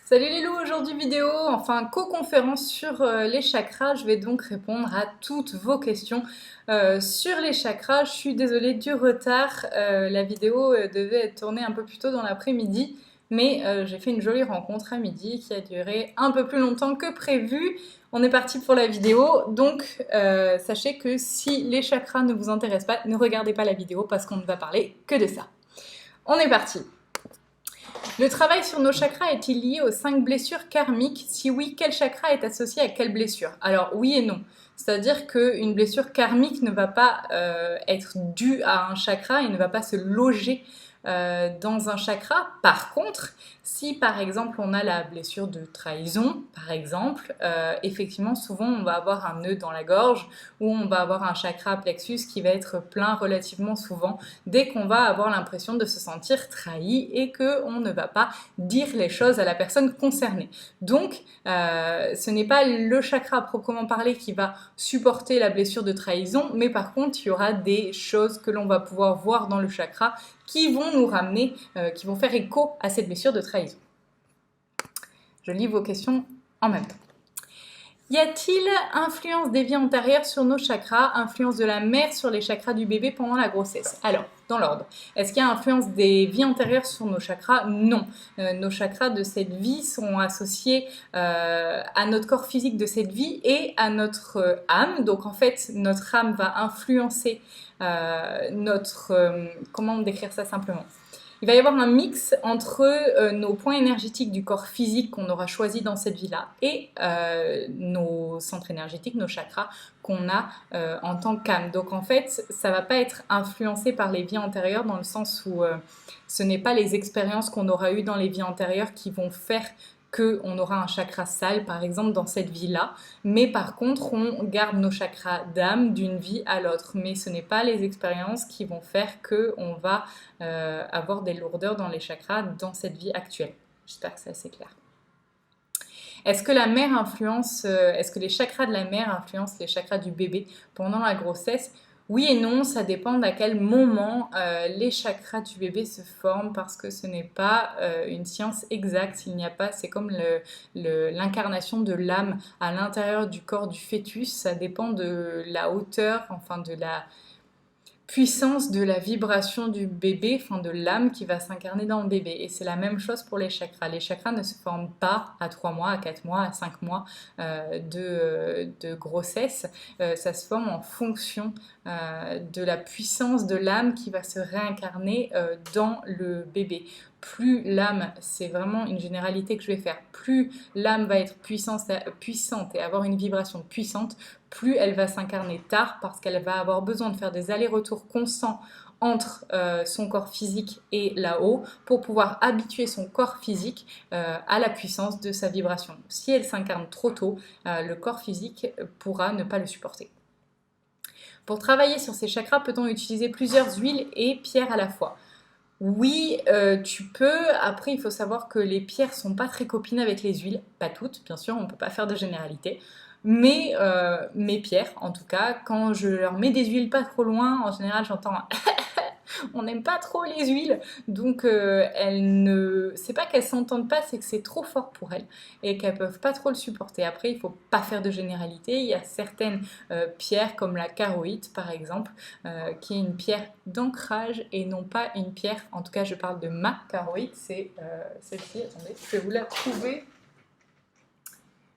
Salut les loups, aujourd'hui vidéo, enfin co-conférence sur les chakras. Je vais donc répondre à toutes vos questions sur les chakras. Je suis désolée du retard, la vidéo devait être tournée un peu plus tôt dans l'après-midi, mais j'ai fait une jolie rencontre à midi qui a duré un peu plus longtemps que prévu. On est parti pour la vidéo, donc sachez que si les chakras ne vous intéressent pas, ne regardez pas la vidéo parce qu'on ne va parler que de ça. On est parti. Le travail sur nos chakras est-il lié aux 5 blessures karmiques? Si oui, quel chakra est associé à quelle blessure? Alors oui et non. C'est-à-dire qu'une blessure karmique ne va pas être due à un chakra et ne va pas se loger dans un chakra. Par contre, si par exemple on a la blessure de trahison, par exemple, effectivement souvent on va avoir un nœud dans la gorge ou on va avoir un chakra plexus qui va être plein relativement souvent dès qu'on va avoir l'impression de se sentir trahi et qu'on ne va pas dire les choses à la personne concernée. Donc, ce n'est pas le chakra à proprement parler qui va supporter la blessure de trahison, mais par contre, il y aura des choses que l'on va pouvoir voir dans le chakra qui vont nous ramener, qui vont faire écho à cette blessure de trahison. Je lis vos questions en même temps. Y a-t-il influence des vies antérieures sur nos chakras, influence de la mère sur les chakras du bébé pendant la grossesse? Alors, dans l'ordre, est-ce qu'il y a influence des vies antérieures sur nos chakras? Non. Nos chakras de cette vie sont associés à notre corps physique de cette vie et à notre âme. Donc en fait, notre âme va influencer comment décrire ça simplement? Il va y avoir un mix entre nos points énergétiques du corps physique qu'on aura choisi dans cette vie-là et nos centres énergétiques, nos chakras qu'on a en tant qu'âme. Donc en fait, ça va pas être influencé par les vies antérieures dans le sens où ce n'est pas les expériences qu'on aura eues dans les vies antérieures qui vont faire qu'on aura un chakra sale, par exemple, dans cette vie-là. Mais par contre, on garde nos chakras d'âme d'une vie à l'autre. Mais ce n'est pas les expériences qui vont faire qu'on va avoir des lourdeurs dans les chakras dans cette vie actuelle. J'espère que c'est assez clair. Est-ce que la mère est-ce que les chakras de la mère influencent les chakras du bébé pendant la grossesse? Oui et non, ça dépend à quel moment les chakras du bébé se forment parce que ce n'est pas une science exacte. Il n'y a pas, c'est comme l'incarnation de l'âme à l'intérieur du corps du fœtus. Ça dépend de la hauteur, enfin de la puissance de la vibration du bébé, enfin de l'âme qui va s'incarner dans le bébé. Et c'est la même chose pour les chakras. Les chakras ne se forment pas à 3 mois, à 4 mois, à 5 mois de grossesse. Ça se forme en fonction de la puissance de l'âme qui va se réincarner dans le bébé. Plus l'âme, c'est vraiment une généralité que je vais faire, plus l'âme va être puissante et avoir une vibration puissante, plus elle va s'incarner tard parce qu'elle va avoir besoin de faire des allers-retours constants entre son corps physique et là-haut pour pouvoir habituer son corps physique à la puissance de sa vibration. Si elle s'incarne trop tôt, le corps physique pourra ne pas le supporter. Pour travailler sur ces chakras, peut-on utiliser plusieurs huiles et pierres à la fois? Oui, tu peux. Après, il faut savoir que les pierres sont pas très copines avec les huiles. Pas toutes, bien sûr, on ne peut pas faire de généralité. Mais mes pierres, en tout cas, quand je leur mets des huiles pas trop loin, en général, j'entends on n'aime pas trop les huiles, donc c'est pas qu'elles s'entendent pas, c'est que c'est trop fort pour elles et qu'elles peuvent pas trop le supporter. Après, il faut pas faire de généralité. Il y a certaines pierres comme la charoïte par exemple, qui est une pierre d'ancrage et non pas une pierre. En tout cas, je parle de ma charoïte, c'est celle-ci. Attendez, je vais vous la trouver.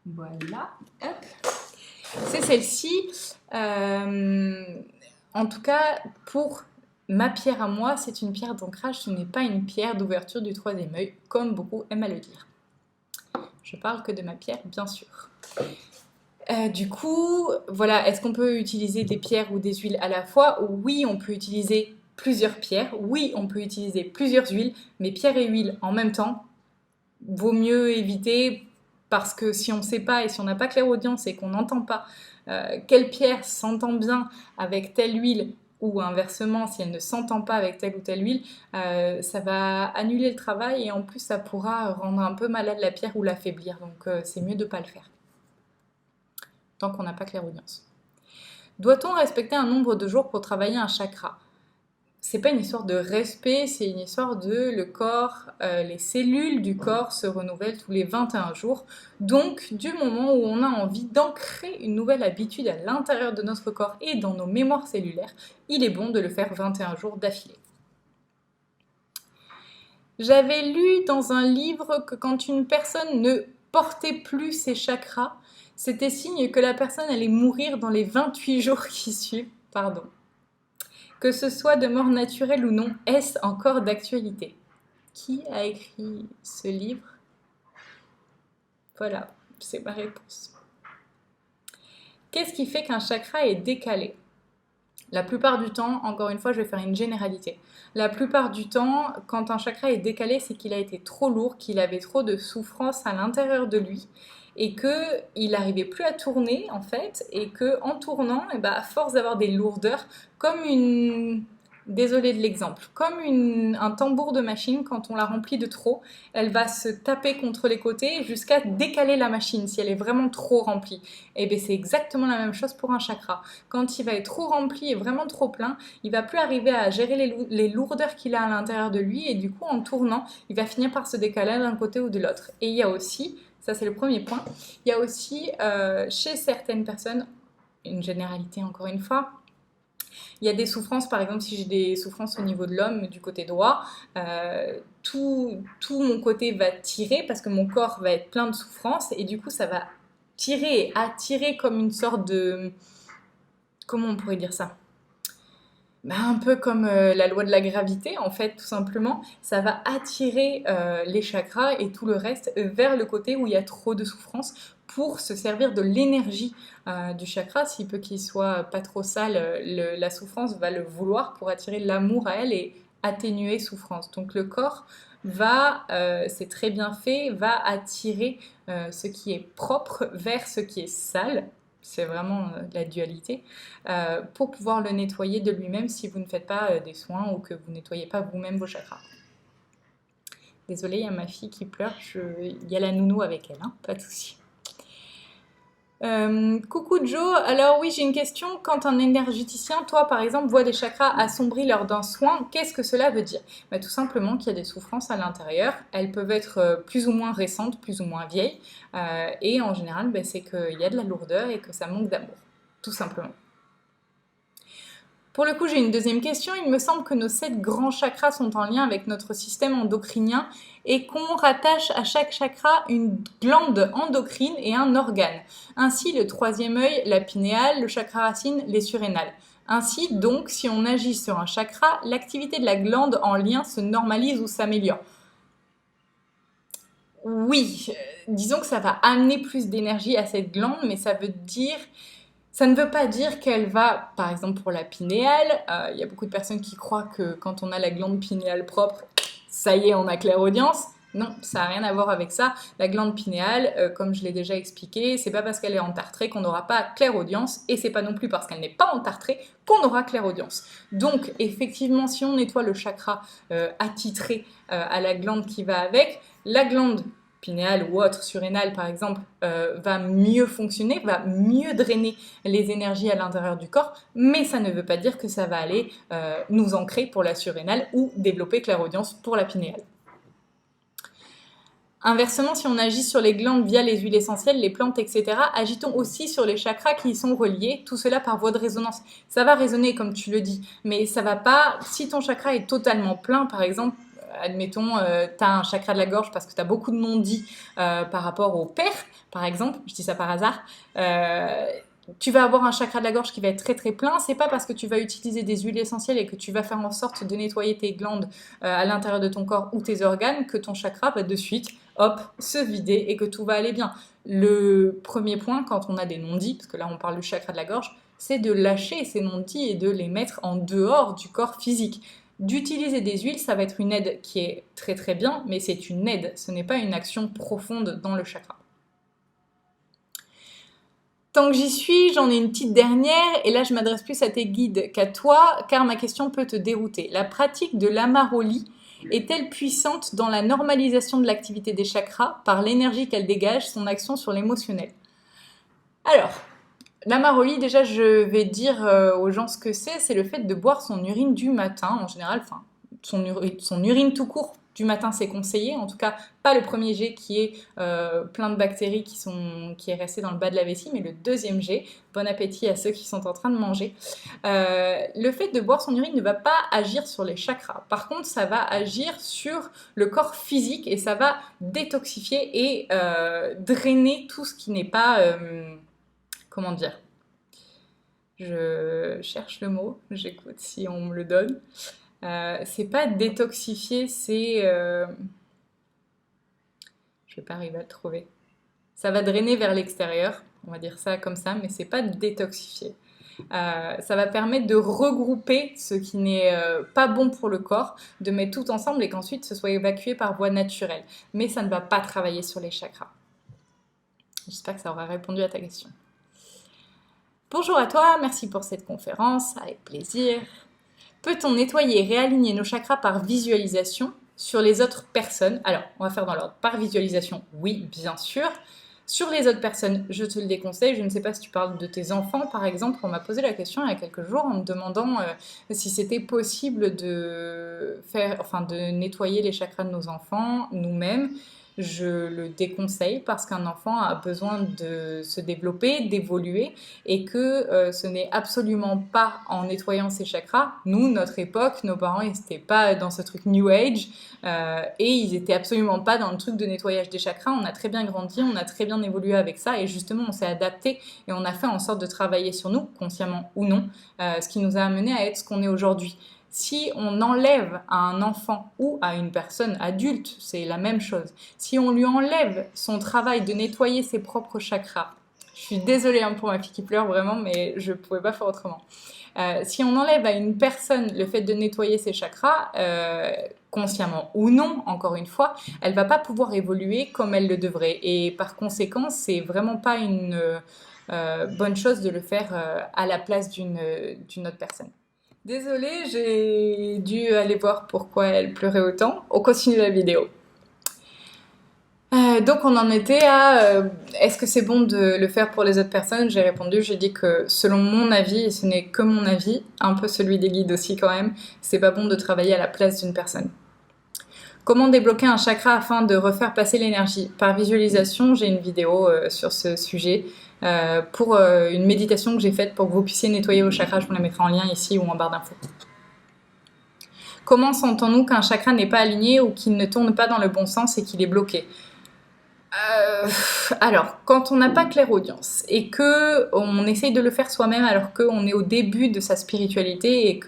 Voilà, hop. C'est celle-ci. En tout cas, pour ma pierre à moi, c'est une pierre d'ancrage, ce n'est pas une pierre d'ouverture du troisième œil, comme beaucoup aiment à le dire. Je parle que de ma pierre, bien sûr. Du coup, voilà, est-ce qu'on peut utiliser des pierres ou des huiles à la fois? Oui, on peut utiliser plusieurs pierres, oui, on peut utiliser plusieurs huiles, mais pierre et huile en même temps, vaut mieux éviter parce que si on ne sait pas et si on n'a pas clairaudience et qu'on n'entend pas quelle pierre s'entend bien avec telle huile ou inversement si elle ne s'entend pas avec telle ou telle huile, ça va annuler le travail et en plus ça pourra rendre un peu malade la pierre ou l'affaiblir. Donc c'est mieux de ne pas le faire tant qu'on n'a pas clairaudience. Doit-on respecter un nombre de jours pour travailler un chakra? c'est pas une histoire de respect, c'est une histoire de le corps, les cellules du corps se renouvellent tous les 21 jours. Donc, du moment où on a envie d'ancrer une nouvelle habitude à l'intérieur de notre corps et dans nos mémoires cellulaires, il est bon de le faire 21 jours d'affilée. J'avais lu dans un livre que quand une personne ne portait plus ses chakras, c'était signe que la personne allait mourir dans les 28 jours qui suivent. Pardon. Que ce soit de mort naturelle ou non, est-ce encore d'actualité? Qui a écrit ce livre? Voilà, c'est ma réponse. Qu'est-ce qui fait qu'un chakra est décalé? La plupart du temps, encore une fois, je vais faire une généralité. La plupart du temps, quand un chakra est décalé, c'est qu'il a été trop lourd, qu'il avait trop de souffrance à l'intérieur de lui et qu'il n'arrivait plus à tourner en fait, et qu'en tournant, à force d'avoir des lourdeurs, comme une... Désolée de l'exemple, comme un tambour de machine, quand on la remplit de trop, elle va se taper contre les côtés jusqu'à décaler la machine si elle est vraiment trop remplie. Et bien c'est exactement la même chose pour un chakra. Quand il va être trop rempli et vraiment trop plein, il va plus arriver à gérer les lourdeurs qu'il a à l'intérieur de lui, et du coup en tournant, il va finir par se décaler d'un côté ou de l'autre. Et il y a aussi, ça c'est le premier point, il y a aussi chez certaines personnes, une généralité encore une fois, il y a des souffrances, par exemple, si j'ai des souffrances au niveau de l'homme, du côté droit, tout mon côté va tirer parce que mon corps va être plein de souffrances et du coup, ça va tirer et attirer comme une sorte de... Comment on pourrait dire ça? Un peu comme la loi de la gravité, en fait, tout simplement. Ça va attirer les chakras et tout le reste vers le côté où il y a trop de souffrance pour se servir de l'énergie du chakra. S'il peut qu'il soit pas trop sale, la souffrance va le vouloir pour attirer l'amour à elle et atténuer souffrance. Donc le corps va, c'est très bien fait, va attirer ce qui est propre vers ce qui est sale. C'est vraiment la dualité, pour pouvoir le nettoyer de lui-même si vous ne faites pas des soins ou que vous ne nettoyez pas vous-même vos chakras. Désolée, il y a ma fille qui pleure, il y a la nounou avec elle, hein, pas de souci. Coucou Joe, alors oui j'ai une question, quand un énergéticien, toi par exemple, voit des chakras assombris lors d'un soin, qu'est-ce que cela veut dire? Tout simplement qu'il y a des souffrances à l'intérieur, elles peuvent être plus ou moins récentes, plus ou moins vieilles, et en général c'est qu'il y a de la lourdeur et que ça manque d'amour, tout simplement. Pour le coup, j'ai une deuxième question. Il me semble que nos 7 grands chakras sont en lien avec notre système endocrinien et qu'on rattache à chaque chakra une glande endocrine et un organe. Ainsi, le 3e œil, la pinéale, le chakra racine, les surrénales. Ainsi, donc, si on agit sur un chakra, l'activité de la glande en lien se normalise ou s'améliore. Oui, disons que ça va amener plus d'énergie à cette glande, mais ça ne veut pas dire qu'elle va, par exemple pour la pinéale, il y a beaucoup de personnes qui croient que quand on a la glande pinéale propre, ça y est, on a clairaudience. Non, ça n'a rien à voir avec ça. La glande pinéale, comme je l'ai déjà expliqué, c'est pas parce qu'elle est entartrée qu'on n'aura pas clairaudience, et c'est pas non plus parce qu'elle n'est pas entartrée qu'on aura clairaudience. Donc, effectivement, si on nettoie le chakra attitré à la glande qui va avec, la glande pinéale ou autre, surrénale par exemple, va mieux fonctionner, va mieux drainer les énergies à l'intérieur du corps, mais ça ne veut pas dire que ça va aller nous ancrer pour la surrénale ou développer clairaudience pour la pinéale. Inversement, si on agit sur les glandes via les huiles essentielles, les plantes, etc., agitons aussi sur les chakras qui y sont reliés, tout cela par voie de résonance. Ça va résonner comme tu le dis, mais ça va pas, si ton chakra est totalement plein par exemple, admettons, tu as un chakra de la gorge parce que tu as beaucoup de non-dits par rapport au père, par exemple, je dis ça par hasard, tu vas avoir un chakra de la gorge qui va être très très plein, c'est pas parce que tu vas utiliser des huiles essentielles et que tu vas faire en sorte de nettoyer tes glandes à l'intérieur de ton corps ou tes organes que ton chakra va de suite, hop, se vider et que tout va aller bien. Le premier point quand on a des non-dits, parce que là on parle du chakra de la gorge, c'est de lâcher ces non-dits et de les mettre en dehors du corps physique. D'utiliser des huiles, ça va être une aide qui est très très bien, mais c'est une aide, ce n'est pas une action profonde dans le chakra. Tant que j'y suis, j'en ai une petite dernière, et là je m'adresse plus à tes guides qu'à toi, car ma question peut te dérouter. La pratique de l'amaroli est-elle puissante dans la normalisation de l'activité des chakras par l'énergie qu'elle dégage, son action sur l'émotionnel? Alors, La maroli, déjà, je vais dire aux gens ce que c'est le fait de boire son urine du matin, en général, enfin, son urine tout court du matin, c'est conseillé, en tout cas, pas le premier jet qui est plein de bactéries qui est resté dans le bas de la vessie, mais le deuxième jet. Bon appétit à ceux qui sont en train de manger. Le fait de boire son urine ne va pas agir sur les chakras. Par contre, ça va agir sur le corps physique et ça va détoxifier et drainer tout ce qui n'est pas... comment dire? Je cherche le mot, j'écoute si on me le donne. C'est pas détoxifier, c'est... je vais pas arriver à le trouver. Ça va drainer vers l'extérieur, on va dire ça comme ça, mais c'est pas détoxifier. Ça va permettre de regrouper ce qui n'est pas bon pour le corps, de mettre tout ensemble et qu'ensuite ce soit évacué par voie naturelle. Mais ça ne va pas travailler sur les chakras. J'espère que ça aura répondu à ta question. Bonjour à toi, merci pour cette conférence, avec plaisir. Peut-on nettoyer et réaligner nos chakras par visualisation sur les autres personnes? Alors, on va faire dans l'ordre. Par visualisation, oui, bien sûr. Sur les autres personnes, je te le déconseille. Je ne sais pas si tu parles de tes enfants, par exemple. On m'a posé la question il y a quelques jours en me demandant si c'était possible de nettoyer les chakras de nos enfants nous-mêmes. Je le déconseille parce qu'un enfant a besoin de se développer, d'évoluer et que ce n'est absolument pas en nettoyant ses chakras. Nous, notre époque, nos parents, ils n'étaient pas dans ce truc New Age et ils n'étaient absolument pas dans le truc de nettoyage des chakras. On a très bien grandi, on a très bien évolué avec ça et justement, on s'est adapté et on a fait en sorte de travailler sur nous, consciemment ou non, ce qui nous a amené à être ce qu'on est aujourd'hui. Si on enlève à un enfant ou à une personne adulte, c'est la même chose. Si on lui enlève son travail de nettoyer ses propres chakras, je suis désolée pour ma fille qui pleure vraiment, mais je ne pouvais pas faire autrement. Si on enlève à une personne le fait de nettoyer ses chakras, consciemment ou non, encore une fois, elle ne va pas pouvoir évoluer comme elle le devrait. Et par conséquent, c'est vraiment pas une bonne chose de le faire à la place d'une autre personne. Désolée, j'ai dû aller voir pourquoi elle pleurait autant. On continue la vidéo. Donc on en était à est-ce que c'est bon de le faire pour les autres personnes? J'ai répondu, j'ai dit que selon mon avis, et ce n'est que mon avis, un peu celui des guides aussi quand même, c'est pas bon de travailler à la place d'une personne. Comment débloquer un chakra afin de refaire passer l'énergie? Par visualisation, j'ai une vidéo sur ce sujet pour une méditation que j'ai faite pour que vous puissiez nettoyer vos chakras. Je vous la mettrai en lien ici ou en barre d'infos. Comment sentons-nous qu'un chakra n'est pas aligné ou qu'il ne tourne pas dans le bon sens et qu'il est bloqué? Alors, quand on n'a pas clairaudience et que on essaye de le faire soi-même alors qu'on est au début de sa spiritualité et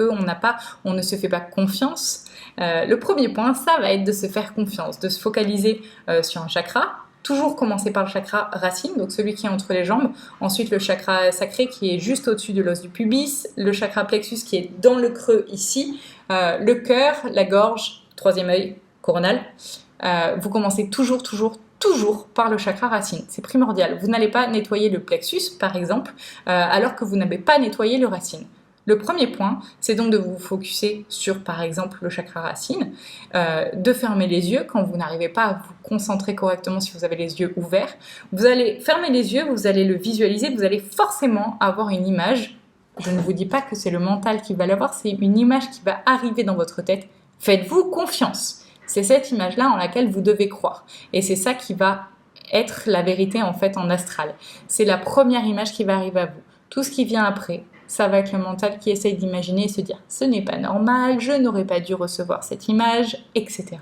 on ne se fait pas confiance, le premier point, ça va être de se faire confiance, de se focaliser sur un chakra. Toujours commencer par le chakra racine, donc celui qui est entre les jambes. Ensuite, le chakra sacré qui est juste au-dessus de l'os du pubis. Le chakra plexus qui est dans le creux ici. Le cœur, la gorge, troisième œil, coronal. Vous commencez toujours par le chakra racine. C'est primordial. Vous n'allez pas nettoyer le plexus, par exemple, alors que vous n'avez pas nettoyé le racine. Le premier point, c'est donc de vous focuser sur, par exemple, le chakra racine, de fermer les yeux quand vous n'arrivez pas à vous concentrer correctement si vous avez les yeux ouverts. Vous allez fermer les yeux, vous allez le visualiser, vous allez forcément avoir une image. Je ne vous dis pas que c'est le mental qui va l'avoir, c'est une image qui va arriver dans votre tête. Faites-vous confiance. C'est cette image-là en laquelle vous devez croire. Et c'est ça qui va être la vérité en fait en astral. C'est la première image qui va arriver à vous. Tout ce qui vient après, ça va être le mental qui essaye d'imaginer et se dire « ce n'est pas normal, je n'aurais pas dû recevoir cette image, etc. »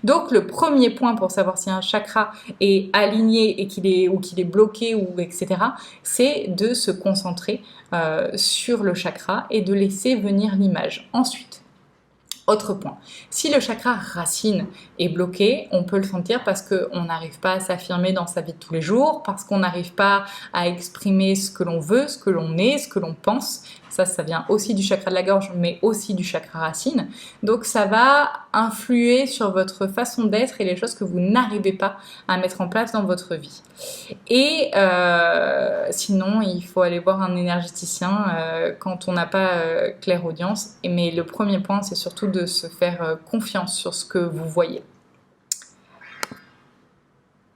Donc le premier point pour savoir si un chakra est aligné et qu'il est bloqué ou etc. c'est de se concentrer sur le chakra et de laisser venir l'image. Ensuite, autre point, si le chakra racine est bloqué, on peut le sentir parce qu'on n'arrive pas à s'affirmer dans sa vie de tous les jours, parce qu'on n'arrive pas à exprimer ce que l'on veut, ce que l'on est, ce que l'on pense. Ça vient aussi du chakra de la gorge, mais aussi du chakra racine. Donc ça va influer sur votre façon d'être et les choses que vous n'arrivez pas à mettre en place dans votre vie. Et sinon, il faut aller voir un énergéticien quand on n'a pas clairaudience. Mais le premier point, c'est surtout de se faire confiance sur ce que vous voyez.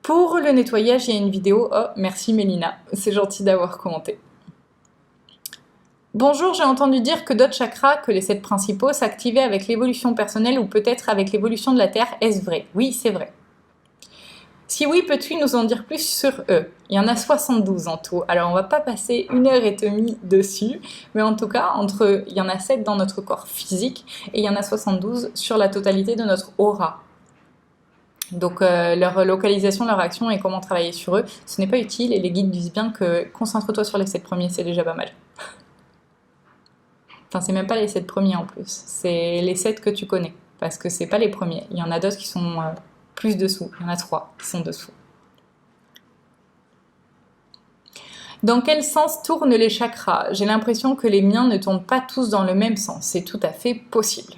Pour le nettoyage, il y a une vidéo. Oh, merci Mélina, c'est gentil d'avoir commenté. Bonjour, j'ai entendu dire que d'autres chakras que les 7 principaux s'activaient avec l'évolution personnelle ou peut-être avec l'évolution de la Terre. Est-ce vrai? Oui, c'est vrai. Si oui, peux-tu nous en dire plus sur eux? Il y en a 72 en tout, alors on va pas passer 1 heure et demie dessus, mais en tout cas, il y en a 7 dans notre corps physique et il y en a 72 sur la totalité de notre aura. Donc leur localisation, leur action et comment travailler sur eux, ce n'est pas utile et les guides disent bien que concentre-toi sur les 7 premiers, c'est déjà pas mal. Enfin, c'est même pas les 7 premiers en plus, c'est les 7 que tu connais, parce que c'est pas les premiers. Il y en a d'autres qui sont plus dessous, il y en a 3 qui sont dessous. Dans quel sens tournent les chakras? J'ai l'impression que les miens ne tournent pas tous dans le même sens, c'est tout à fait possible.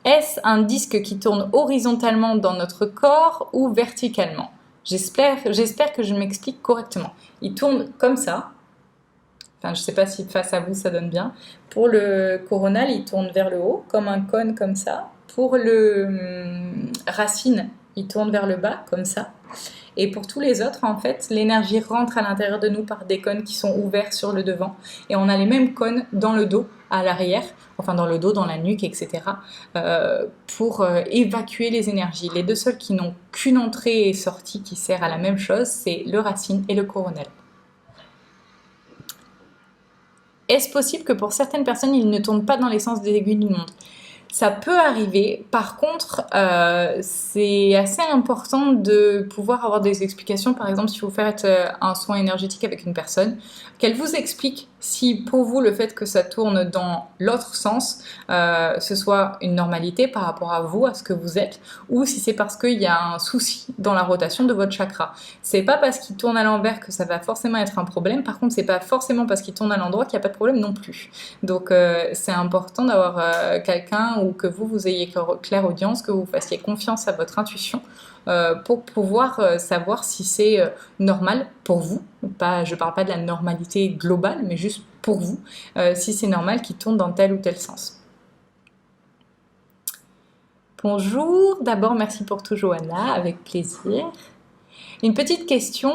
Est-ce un disque qui tourne horizontalement dans notre corps ou verticalement? J'espère que je m'explique correctement. Il tourne comme ça. Enfin, je ne sais pas si face à vous ça donne bien. Pour le coronal, il tourne vers le haut, comme un cône comme ça. Pour le racine, il tourne vers le bas, comme ça. Et pour tous les autres, en fait, l'énergie rentre à l'intérieur de nous par des cônes qui sont ouverts sur le devant. Et on a les mêmes cônes dans le dos, à l'arrière, enfin dans le dos, dans la nuque, etc. Pour évacuer les énergies. Les deux seuls qui n'ont qu'une entrée et sortie qui sert à la même chose, c'est le racine et le coronal. Est-ce possible que pour certaines personnes, ils ne tournent pas dans les sens des aiguilles d'une montre? Ça peut arriver, par contre, c'est assez important de pouvoir avoir des explications. Par exemple, si vous faites un soin énergétique avec une personne, qu'elle vous explique si pour vous le fait que ça tourne dans l'autre sens, ce soit une normalité par rapport à vous, à ce que vous êtes, ou si c'est parce qu'il y a un souci dans la rotation de votre chakra. C'est pas parce qu'il tourne à l'envers que ça va forcément être un problème, par contre c'est pas forcément parce qu'il tourne à l'endroit qu'il n'y a pas de problème non plus. Donc c'est important d'avoir quelqu'un ou que vous ayez claire audience, que vous fassiez confiance à votre intuition pour pouvoir savoir si c'est normal pour vous. Je parle pas de la normalité globale, mais juste pour vous, si c'est normal qu'il tourne dans tel ou tel sens. Bonjour, d'abord merci pour tout Johanna, avec plaisir. Une petite question,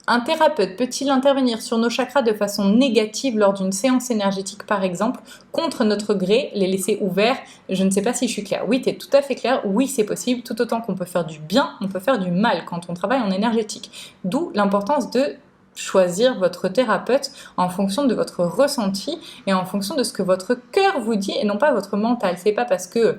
un thérapeute peut-il intervenir sur nos chakras de façon négative lors d'une séance énergétique par exemple, contre notre gré, les laisser ouverts? Je ne sais pas si je suis claire. Oui, tu es tout à fait claire, oui c'est possible, tout autant qu'on peut faire du bien, on peut faire du mal quand on travaille en énergétique. D'où l'importance de choisir votre thérapeute en fonction de votre ressenti et en fonction de ce que votre cœur vous dit et non pas votre mental. C'est pas parce que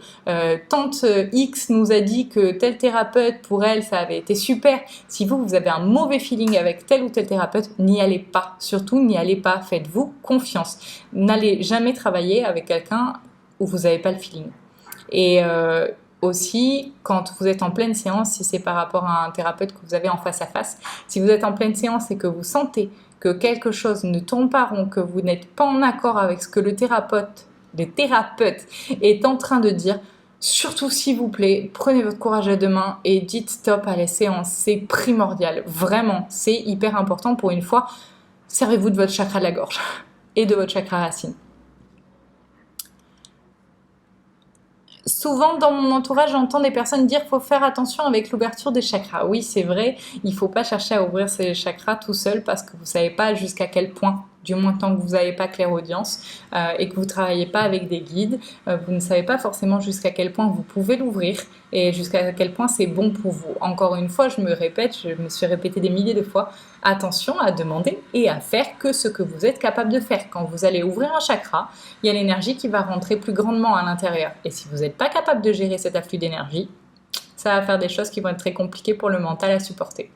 tante X nous a dit que tel thérapeute pour elle ça avait été super. Si vous avez un mauvais feeling avec tel ou tel thérapeute, n'y allez pas. Surtout n'y allez pas. Faites-vous confiance. N'allez jamais travailler avec quelqu'un où vous n'avez pas le feeling. Et aussi, quand vous êtes en pleine séance, si c'est par rapport à un thérapeute que vous avez en face à face, si vous êtes en pleine séance et que vous sentez que quelque chose ne tourne pas rond, que vous n'êtes pas en accord avec ce que le thérapeute est en train de dire, surtout s'il vous plaît, prenez votre courage à deux mains et dites stop à la séance. C'est primordial, vraiment, c'est hyper important pour une fois. Servez-vous de votre chakra de la gorge et de votre chakra racine. Souvent, dans mon entourage, j'entends des personnes dire qu'il faut faire attention avec l'ouverture des chakras. Oui, c'est vrai, il ne faut pas chercher à ouvrir ses chakras tout seul parce que vous ne savez pas jusqu'à quel point, du moins tant que vous n'avez pas clairaudience et que vous ne travaillez pas avec des guides, vous ne savez pas forcément jusqu'à quel point vous pouvez l'ouvrir et jusqu'à quel point c'est bon pour vous. Encore une fois, je me suis répété des milliers de fois, attention à demander et à faire que ce que vous êtes capable de faire. Quand vous allez ouvrir un chakra, il y a l'énergie qui va rentrer plus grandement à l'intérieur. Et si vous n'êtes pas capable de gérer cet afflux d'énergie, ça va faire des choses qui vont être très compliquées pour le mental à supporter.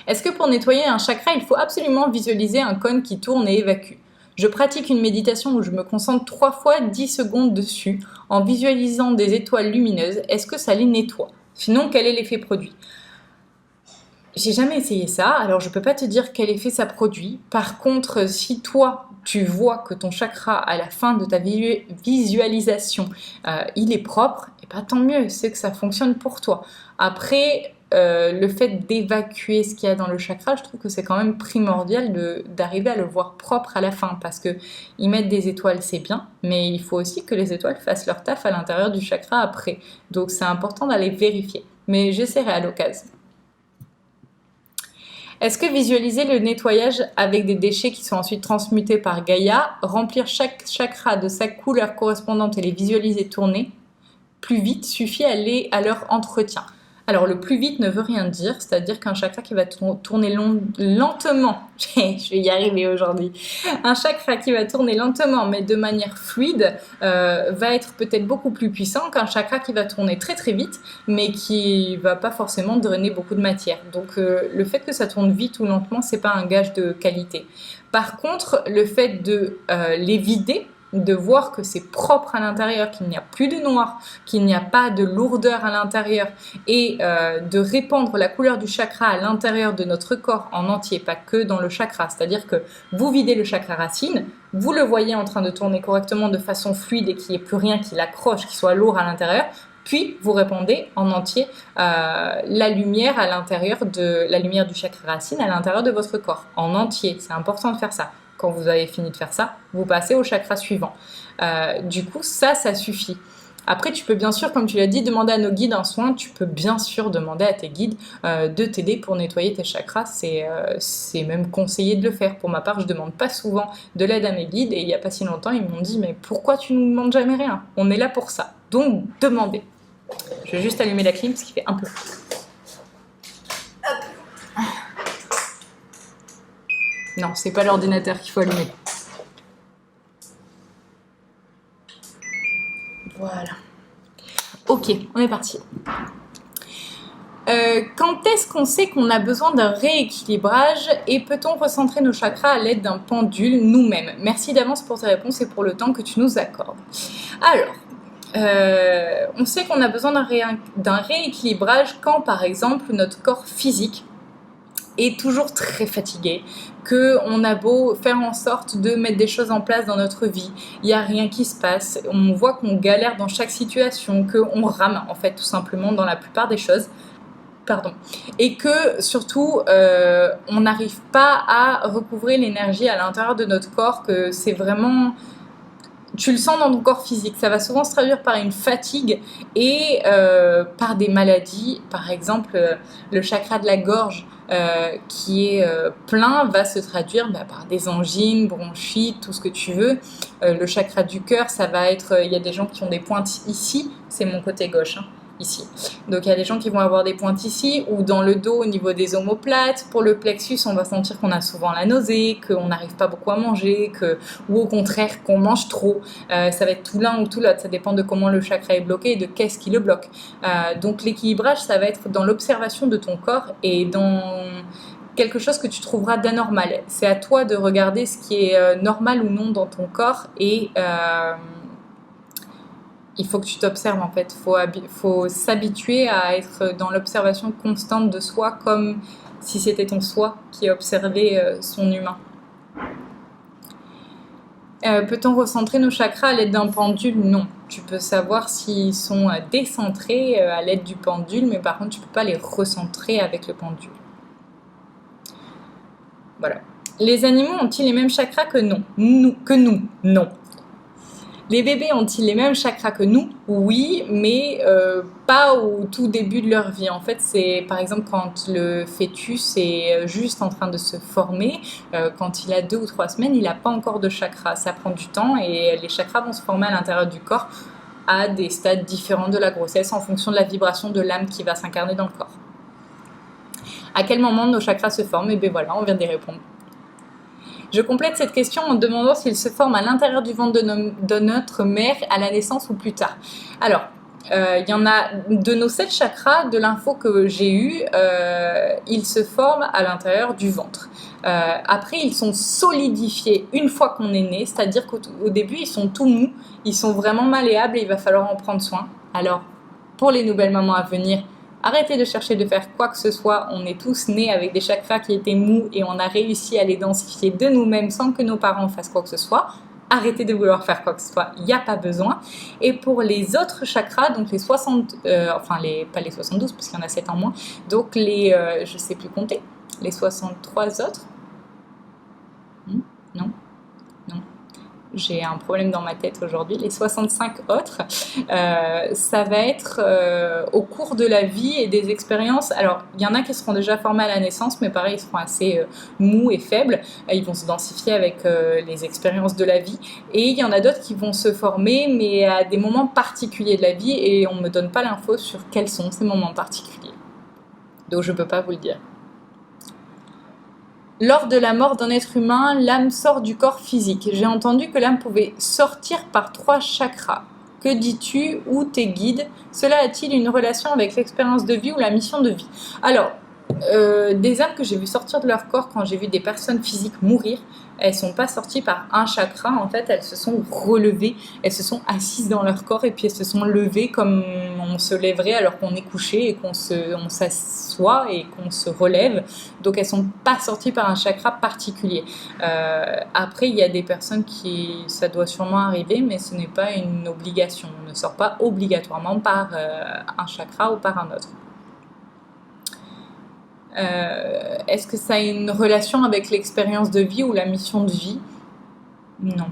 Est-ce que pour nettoyer un chakra, il faut absolument visualiser un cône qui tourne et évacue? Je pratique une méditation où je me concentre 3 fois 10 secondes dessus en visualisant des étoiles lumineuses. Est-ce que ça les nettoie? Sinon, quel est l'effet produit? J'ai jamais essayé ça, alors je peux pas te dire quel effet ça produit. Par contre, si toi, tu vois que ton chakra, à la fin de ta visualisation, il est propre, et pas tant mieux, c'est que ça fonctionne pour toi. Après, le fait d'évacuer ce qu'il y a dans le chakra, je trouve que c'est quand même primordial d'arriver à le voir propre à la fin, parce que y mettre des étoiles, c'est bien, mais il faut aussi que les étoiles fassent leur taf à l'intérieur du chakra après. Donc c'est important d'aller vérifier, mais j'essaierai à l'occasion. Est-ce que visualiser le nettoyage avec des déchets qui sont ensuite transmutés par Gaïa, remplir chaque chakra de sa couleur correspondante et les visualiser tourner plus vite suffit à leur entretien? Alors le plus vite ne veut rien dire, c'est-à-dire qu'un chakra qui va tourner lentement, je vais y arriver aujourd'hui, un chakra qui va tourner lentement mais de manière fluide va être peut-être beaucoup plus puissant qu'un chakra qui va tourner très très vite mais qui va pas forcément drainer beaucoup de matière. Donc le fait que ça tourne vite ou lentement, c'est pas un gage de qualité. Par contre, le fait de les vider, de voir que c'est propre à l'intérieur, qu'il n'y a plus de noir, qu'il n'y a pas de lourdeur à l'intérieur et de répandre la couleur du chakra à l'intérieur de notre corps en entier, pas que dans le chakra. C'est-à-dire que vous videz le chakra racine, vous le voyez en train de tourner correctement de façon fluide et qu'il n'y ait plus rien qui l'accroche, qui soit lourd à l'intérieur, puis vous répandez en entier la lumière à l'intérieur de la lumière du chakra racine à l'intérieur de votre corps, en entier. C'est important de faire ça. Quand vous avez fini de faire ça, vous passez au chakra suivant. Du coup, ça suffit. Après, tu peux bien sûr, comme tu l'as dit, demander à nos guides un soin. Tu peux bien sûr demander à tes guides de t'aider pour nettoyer tes chakras. C'est même conseillé de le faire. Pour ma part, je ne demande pas souvent de l'aide à mes guides. Et il n'y a pas si longtemps, ils m'ont dit « Mais pourquoi tu ne nous demandes jamais rien? On est là pour ça. » Donc, demandez. Je vais juste allumer la clim parce qu'il fait un peu. Non, c'est pas l'ordinateur qu'il faut allumer. Voilà. Ok, on est parti. Quand est-ce qu'on sait qu'on a besoin d'un rééquilibrage et peut-on recentrer nos chakras à l'aide d'un pendule nous-mêmes? Merci d'avance pour tes réponses et pour le temps que tu nous accordes. Alors, on sait qu'on a besoin d'un rééquilibrage quand, par exemple, notre corps physique est toujours très fatigué, qu'on a beau faire en sorte de mettre des choses en place dans notre vie, il n'y a rien qui se passe, on voit qu'on galère dans chaque situation, qu'on rame en fait tout simplement dans la plupart des choses. Pardon. Et que surtout, on n'arrive pas à recouvrer l'énergie à l'intérieur de notre corps, que c'est vraiment... Tu le sens dans ton corps physique, ça va souvent se traduire par une fatigue et par des maladies. Par exemple, le chakra de la gorge qui est plein va se traduire par des angines, bronchites, tout ce que tu veux. Le chakra du cœur, ça va être... Il y a des gens qui ont des pointes ici, c'est mon côté gauche, hein, ici. Donc il y a des gens qui vont avoir des pointes ici ou dans le dos au niveau des omoplates. Pour le plexus, on va sentir qu'on a souvent la nausée, qu'on n'arrive pas beaucoup à manger, ou au contraire qu'on mange trop. Ça va être tout l'un ou tout l'autre, ça dépend de comment le chakra est bloqué et de qu'est-ce qui le bloque. Donc l'équilibrage, ça va être dans l'observation de ton corps et dans quelque chose que tu trouveras d'anormal. C'est à toi de regarder ce qui est normal ou non dans ton corps et... il faut que tu t'observes en fait, faut s'habituer à être dans l'observation constante de soi comme si c'était ton soi qui observait son humain. Peut-on recentrer nos chakras à l'aide d'un pendule? Non. Tu peux savoir s'ils sont décentrés à l'aide du pendule, mais par contre tu ne peux pas les recentrer avec le pendule. Voilà. Les animaux ont-ils les mêmes chakras que nous? Non. Les bébés ont-ils les mêmes chakras que nous? Oui, mais pas au tout début de leur vie. En fait, c'est par exemple quand le fœtus est juste en train de se former, quand il a 2 ou 3 semaines, il n'a pas encore de chakras. Ça prend du temps et les chakras vont se former à l'intérieur du corps à des stades différents de la grossesse en fonction de la vibration de l'âme qui va s'incarner dans le corps. À quel moment nos chakras se forment? Et bien voilà, on vient d'y répondre. Je complète cette question en demandant s'ils se forment à l'intérieur du ventre de notre mère à la naissance ou plus tard. Alors, il y en a de nos 7 chakras, de l'info que j'ai eue, ils se forment à l'intérieur du ventre. Après, ils sont solidifiés une fois qu'on est né, c'est-à-dire qu'au début, ils sont tout mous, ils sont vraiment malléables et il va falloir en prendre soin. Alors, pour les nouvelles mamans à venir, arrêtez de chercher de faire quoi que ce soit, on est tous nés avec des chakras qui étaient mous et on a réussi à les densifier de nous-mêmes sans que nos parents fassent quoi que ce soit. Arrêtez de vouloir faire quoi que ce soit, il n'y a pas besoin. Et pour les autres chakras, donc les 60, pas les 72 parce qu'il y en a 7 en moins, donc je ne sais plus compter, les 63 autres, non. j'ai un problème dans ma tête aujourd'hui, les 65 autres, ça va être au cours de la vie et des expériences. Alors, il y en a qui seront déjà formés à la naissance, mais pareil, ils seront assez mous et faibles. Ils vont se densifier avec les expériences de la vie. Et il y en a d'autres qui vont se former, mais à des moments particuliers de la vie, et on ne me donne pas l'info sur quels sont ces moments particuliers. Donc, je ne peux pas vous le dire. Lors de la mort d'un être humain, l'âme sort du corps physique. J'ai entendu que l'âme pouvait sortir par 3 chakras. Que dis-tu? Où tes guides? Cela a-t-il une relation avec l'expérience de vie ou la mission de vie? Alors, des âmes que j'ai vu sortir de leur corps quand j'ai vu des personnes physiques mourir, elles ne sont pas sorties par un chakra, en fait, elles se sont relevées, elles se sont assises dans leur corps et puis elles se sont levées comme on se lèverait alors qu'on est couché et qu'on s'assoit et qu'on se relève. Donc elles ne sont pas sorties par un chakra particulier. Après, il y a des personnes qui, ça doit sûrement arriver, mais ce n'est pas une obligation. On ne sort pas obligatoirement par un chakra ou par un autre. Est-ce que ça a une relation avec l'expérience de vie ou la mission de vie? Non,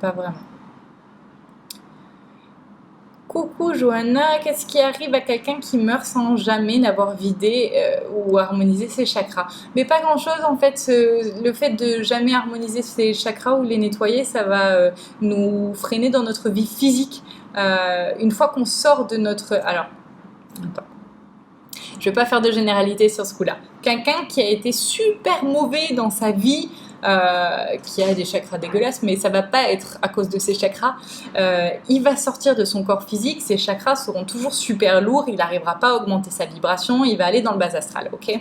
pas vraiment. Coucou Johanna, qu'est-ce qui arrive à quelqu'un qui meurt sans jamais n'avoir vidé ou harmonisé ses chakras? Mais pas grand-chose en fait, le fait de jamais harmoniser ses chakras ou les nettoyer, ça va nous freiner dans notre vie physique. Une fois qu'on sort de notre... Alors, attends. Je ne vais pas faire de généralité sur ce coup-là. Quelqu'un qui a été super mauvais dans sa vie, qui a des chakras dégueulasses, mais ça ne va pas être à cause de ses chakras, il va sortir de son corps physique, ses chakras seront toujours super lourds, il n'arrivera pas à augmenter sa vibration, il va aller dans le bas astral, ok ?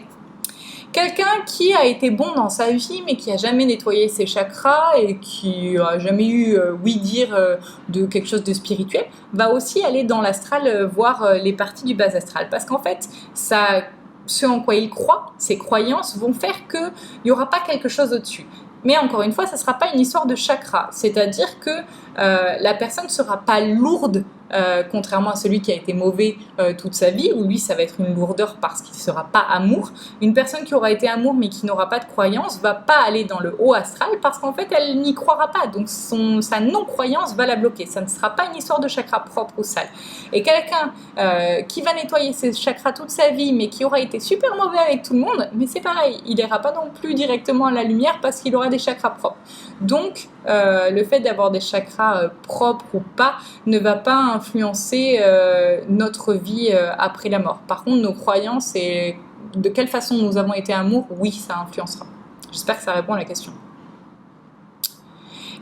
Quelqu'un qui a été bon dans sa vie, mais qui n'a jamais nettoyé ses chakras et qui n'a jamais eu oui-dire de quelque chose de spirituel, va aussi aller dans l'astral voir les parties du bas astral. Parce qu'en fait, ce en quoi il croit, ses croyances, vont faire qu'il n'y aura pas quelque chose au-dessus. Mais encore une fois, ça ne sera pas une histoire de chakra. C'est-à-dire que la personne ne sera pas lourde, contrairement à celui qui a été mauvais toute sa vie, où lui, ça va être une lourdeur parce qu'il ne sera pas amour. Une personne qui aura été amour mais qui n'aura pas de croyance va pas aller dans le haut astral parce qu'en fait, elle n'y croira pas. Donc, sa non-croyance va la bloquer. Ça ne sera pas une histoire de chakra propre ou sale. Et quelqu'un qui va nettoyer ses chakras toute sa vie mais qui aura été super mauvais avec tout le monde, mais c'est pareil, il n'ira pas non plus directement à la lumière parce qu'il aura des chakras propres. Donc, le fait d'avoir des chakras propres ou pas ne va pas influencer notre vie après la mort. Par contre, nos croyances et de quelle façon nous avons été amour, oui, ça influencera. J'espère que ça répond à la question.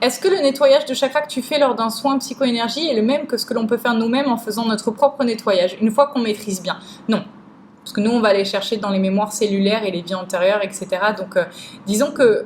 Est-ce que le nettoyage de chakras que tu fais lors d'un soin psycho-énergie est le même que ce que l'on peut faire nous-mêmes en faisant notre propre nettoyage, une fois qu'on maîtrise bien? Non. Parce que nous, on va aller chercher dans les mémoires cellulaires et les vies antérieures, etc. Donc, disons que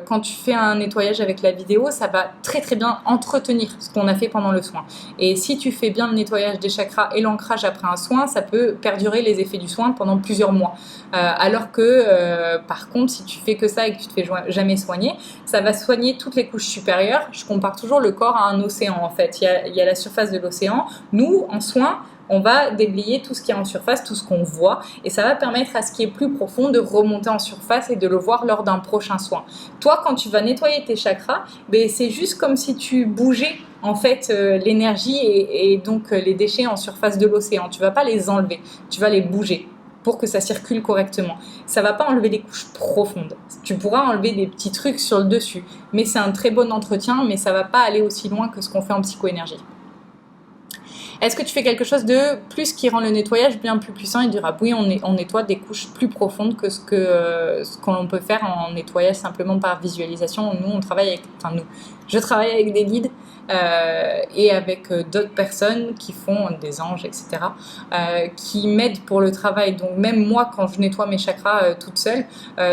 quand tu fais un nettoyage avec la vidéo, ça va très très bien entretenir ce qu'on a fait pendant le soin. Et si tu fais bien le nettoyage des chakras et l'ancrage après un soin, ça peut perdurer les effets du soin pendant plusieurs mois. Alors que, par contre, si tu fais que ça et que tu te fais jamais soigner, ça va soigner toutes les couches supérieures. Je compare toujours le corps à un océan, en fait. Il y a la surface de l'océan. Nous, en soin, on va déblayer tout ce qui est en surface, tout ce qu'on voit, et ça va permettre à ce qui est plus profond de remonter en surface et de le voir lors d'un prochain soin. Toi, quand tu vas nettoyer tes chakras, c'est juste comme si tu bougeais en fait l'énergie et donc les déchets en surface de l'océan. Tu vas pas les enlever, tu vas les bouger pour que ça circule correctement. Ça va pas enlever des couches profondes. Tu pourras enlever des petits trucs sur le dessus, mais c'est un très bon entretien, mais ça va pas aller aussi loin que ce qu'on fait en psychoénergie. Est-ce que tu fais quelque chose de plus qui rend le nettoyage bien plus puissant et durable? Oui, on nettoie des couches plus profondes que ce qu'on peut faire en nettoyage simplement par visualisation. Nous, on travaille avec... Enfin, nous. Je travaille avec des guides et avec d'autres personnes qui font des anges, etc., qui m'aident pour le travail. Donc, même moi, quand je nettoie mes chakras toute seule,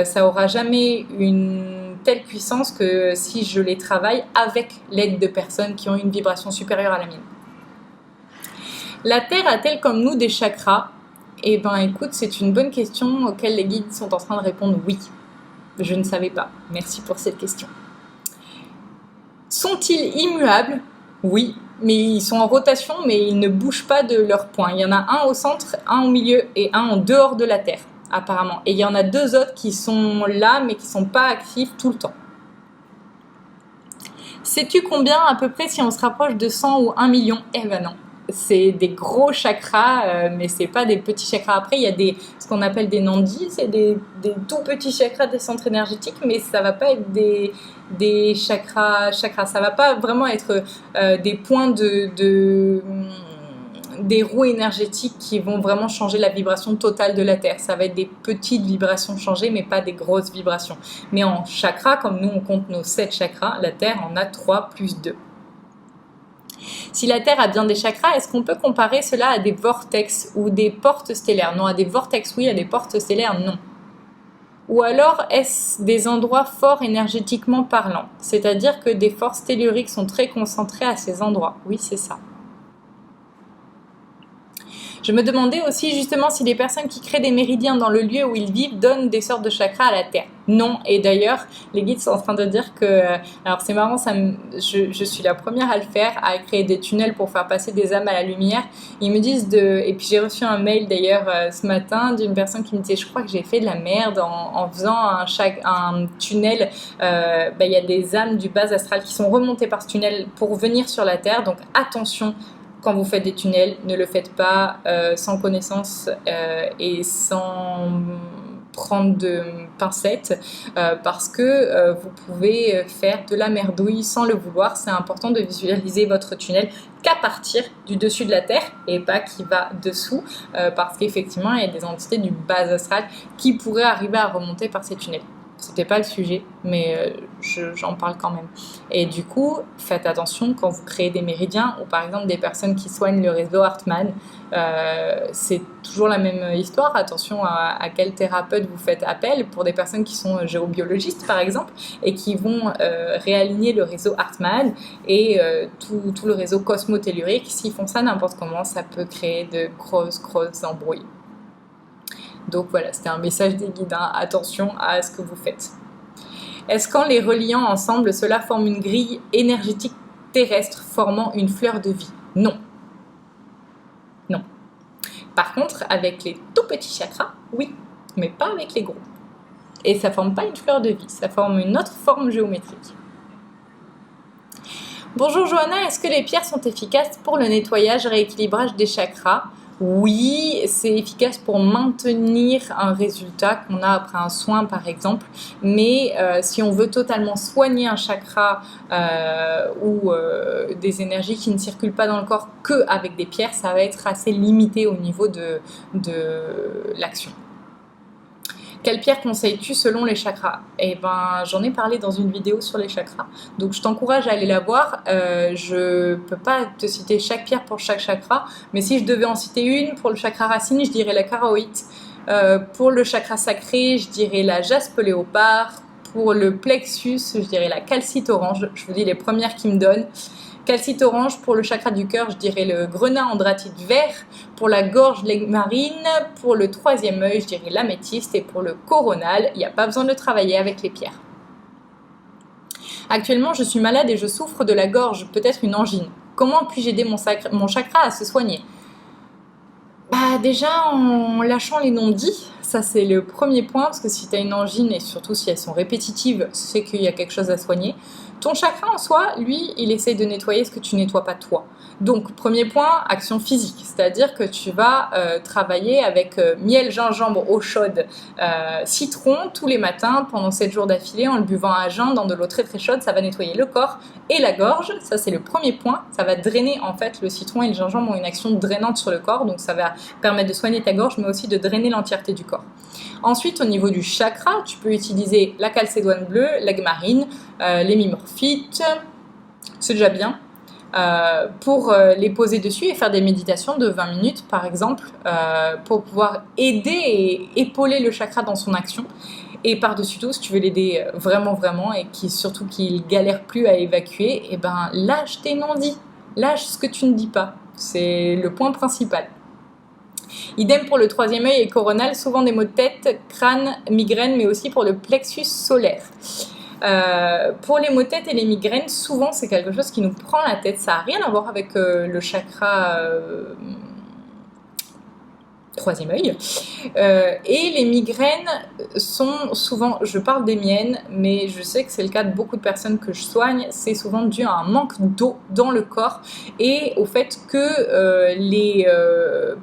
ça aura jamais une telle puissance que si je les travaille avec l'aide de personnes qui ont une vibration supérieure à la mienne. La Terre a-t-elle comme nous des chakras? Eh bien, écoute, c'est une bonne question auquel les guides sont en train de répondre oui. Je ne savais pas. Merci pour cette question. Sont-ils immuables? Oui, mais ils sont en rotation, mais ils ne bougent pas de leur point. Il y en a un au centre, un au milieu et un en dehors de la Terre, apparemment. Et il y en a 2 autres qui sont là, mais qui ne sont pas actifs tout le temps. Sais-tu combien à peu près si on se rapproche de 100 ou 1 million? Eh ben non. C'est des gros chakras, mais c'est pas des petits chakras. Après, il y a ce qu'on appelle des nandis, c'est des tout petits chakras des centres énergétiques, mais ça va pas être des chakras. Ça va pas vraiment être des points des roues énergétiques qui vont vraiment changer la vibration totale de la Terre. Ça va être des petites vibrations changées, mais pas des grosses vibrations. Mais en chakras, comme nous on compte nos 7 chakras, la Terre en a 3 plus 2. Si la Terre a bien des chakras, est-ce qu'on peut comparer cela à des vortex ou des portes stellaires? Non, à des vortex oui, à des portes stellaires non. Ou alors est-ce des endroits forts énergétiquement parlant? C'est-à-dire que des forces telluriques sont très concentrées à ces endroits. Oui, c'est ça. Je me demandais aussi justement si les personnes qui créent des méridiens dans le lieu où ils vivent donnent des sortes de chakras à la Terre. Non, et d'ailleurs, les guides sont en train de dire que... alors c'est marrant, je suis la première à le faire, à créer des tunnels pour faire passer des âmes à la lumière. Ils me disent et puis j'ai reçu un mail d'ailleurs ce matin d'une personne qui me disait « Je crois que j'ai fait de la merde en faisant un tunnel. Il y a des âmes du bas astral qui sont remontées par ce tunnel pour venir sur la Terre, donc attention !» Quand vous faites des tunnels, ne le faites pas sans connaissance et sans prendre de pincettes parce que vous pouvez faire de la merdouille sans le vouloir. C'est important de visualiser votre tunnel qu'à partir du dessus de la Terre et pas qui va dessous parce qu'effectivement, il y a des entités du bas astral qui pourraient arriver à remonter par ces tunnels. C'était pas le sujet, mais j'en parle quand même. Et du coup, faites attention quand vous créez des méridiens ou par exemple des personnes qui soignent le réseau Hartmann. C'est toujours la même histoire. Attention à quel thérapeute vous faites appel pour des personnes qui sont géobiologistes par exemple et qui vont réaligner le réseau Hartmann et tout le réseau cosmotellurique. S'ils font ça n'importe comment, ça peut créer de grosses embrouilles. Donc voilà, c'était un message des guides, hein. Attention à ce que vous faites. Est-ce qu'en les reliant ensemble, cela forme une grille énergétique terrestre formant une fleur de vie? Non. Non. Par contre, avec les tout petits chakras, oui, mais pas avec les gros. Et ça ne forme pas une fleur de vie, ça forme une autre forme géométrique. Bonjour Johanna, est-ce que les pierres sont efficaces pour le nettoyage, rééquilibrage des chakras? Oui, c'est efficace pour maintenir un résultat qu'on a après un soin par exemple, mais si on veut totalement soigner un chakra ou des énergies qui ne circulent pas dans le corps qu'avec des pierres, ça va être assez limité au niveau de l'action. Quelle pierre conseilles-tu selon les chakras? Eh ben, j'en ai parlé dans une vidéo sur les chakras, donc je t'encourage à aller la voir. Je peux pas te citer chaque pierre pour chaque chakra, mais si je devais en citer une, pour le chakra racine, je dirais la karaoïte. Pour le chakra sacré, je dirais la jaspe léopard. Pour le plexus, je dirais la calcite orange. Je vous dis les premières qui me donnent. Calcite orange. Pour le chakra du cœur, je dirais le grenat andratite vert. Pour la gorge, l'aimarine. Pour le troisième œil, je dirais l'améthyste. Et pour le coronal, il n'y a pas besoin de travailler avec les pierres. Actuellement, je suis malade et je souffre de la gorge, peut-être une angine. Comment puis-je aider mon chakra à se soigner? Déjà en lâchant les non-dits, ça c'est le premier point, parce que si tu as une angine et surtout si elles sont répétitives, c'est qu'il y a quelque chose à soigner. Ton chakra en soi, lui, il essaye de nettoyer ce que tu nettoies pas toi. Donc, premier point, action physique, c'est-à-dire que tu vas travailler avec miel, gingembre, eau chaude, citron tous les matins pendant 7 jours d'affilée en le buvant à jeun dans de l'eau très très chaude. Ça va nettoyer le corps et la gorge, ça c'est le premier point. Ça va drainer en fait, le citron et le gingembre ont une action drainante sur le corps, donc ça va permettre de soigner ta gorge mais aussi de drainer l'entièreté du corps. Ensuite, au niveau du chakra, tu peux utiliser la calcédoine bleue, l'agmarine, l'hémimorphite, c'est déjà bien. Pour les poser dessus et faire des méditations de 20 minutes par exemple pour pouvoir aider et épauler le chakra dans son action. Et par-dessus tout, si tu veux l'aider vraiment et surtout qu'il galère plus à évacuer, et ben lâche tes non-dits, lâche ce que tu ne dis pas, c'est le point principal. Idem pour le troisième œil et coronal, souvent des maux de tête, crâne, migraine, mais aussi pour le plexus solaire. Pour les maux de tête et les migraines, souvent c'est quelque chose qui nous prend la tête. Ça n'a rien à voir avec le chakra troisième œil. Et les migraines sont souvent, je parle des miennes, mais je sais que c'est le cas de beaucoup de personnes que je soigne, c'est souvent dû à un manque d'eau dans le corps et au fait que les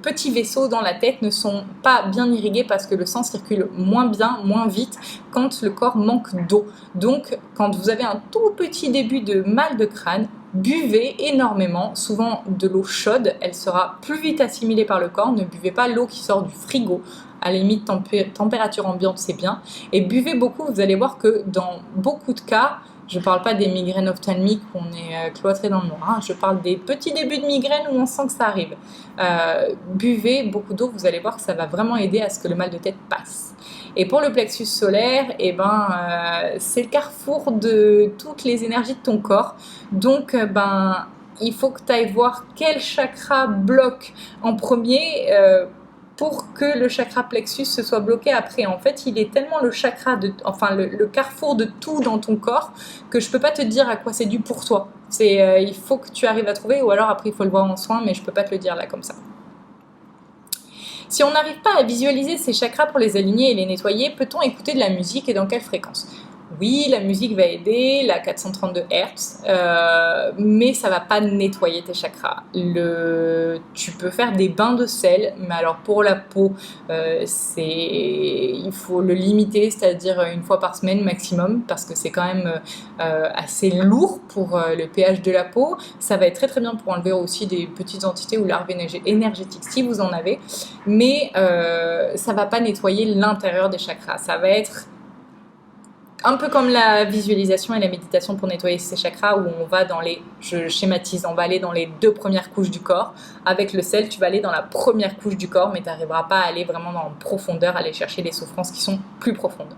petits vaisseaux dans la tête ne sont pas bien irrigués parce que le sang circule moins bien, moins vite quand le corps manque d'eau. Donc quand vous avez un tout petit début de mal de crâne, buvez énormément, souvent de l'eau chaude, elle sera plus vite assimilée par le corps. Ne buvez pas l'eau qui sort du frigo, à la limite température ambiante c'est bien, et buvez beaucoup, vous allez voir que dans beaucoup de cas, je ne parle pas des migraines ophtalmiques où on est cloîtré dans le noir, hein, je parle des petits débuts de migraine où on sent que ça arrive. Buvez beaucoup d'eau, vous allez voir que ça va vraiment aider à ce que le mal de tête passe. Et pour le plexus solaire, c'est le carrefour de toutes les énergies de ton corps. Donc, il faut que tu ailles voir quel chakra bloque en premier pour que le chakra plexus se soit bloqué après. En fait, il est tellement le chakra, le carrefour de tout dans ton corps que je ne peux pas te dire à quoi c'est dû pour toi. Il faut que tu arrives à trouver, ou alors après il faut le voir en soin, mais je ne peux pas te le dire là comme ça. Si on n'arrive pas à visualiser ces chakras pour les aligner et les nettoyer, peut-on écouter de la musique et dans quelle fréquence ? Oui, la musique va aider, la 432 Hz, mais ça va pas nettoyer tes chakras. Tu peux faire des bains de sel, mais alors pour la peau, il faut le limiter, c'est-à-dire une fois par semaine maximum, parce que c'est quand même assez lourd pour le pH de la peau. Ça va être très très bien pour enlever aussi des petites entités ou larves énergétiques si vous en avez, mais ça va pas nettoyer l'intérieur des chakras. Ça va être un peu comme la visualisation et la méditation pour nettoyer ces chakras, où on va je schématise, on va aller dans les 2 premières couches du corps. Avec le sel, tu vas aller dans la première couche du corps, mais tu n'arriveras pas à aller vraiment dans la profondeur, aller chercher les souffrances qui sont plus profondes.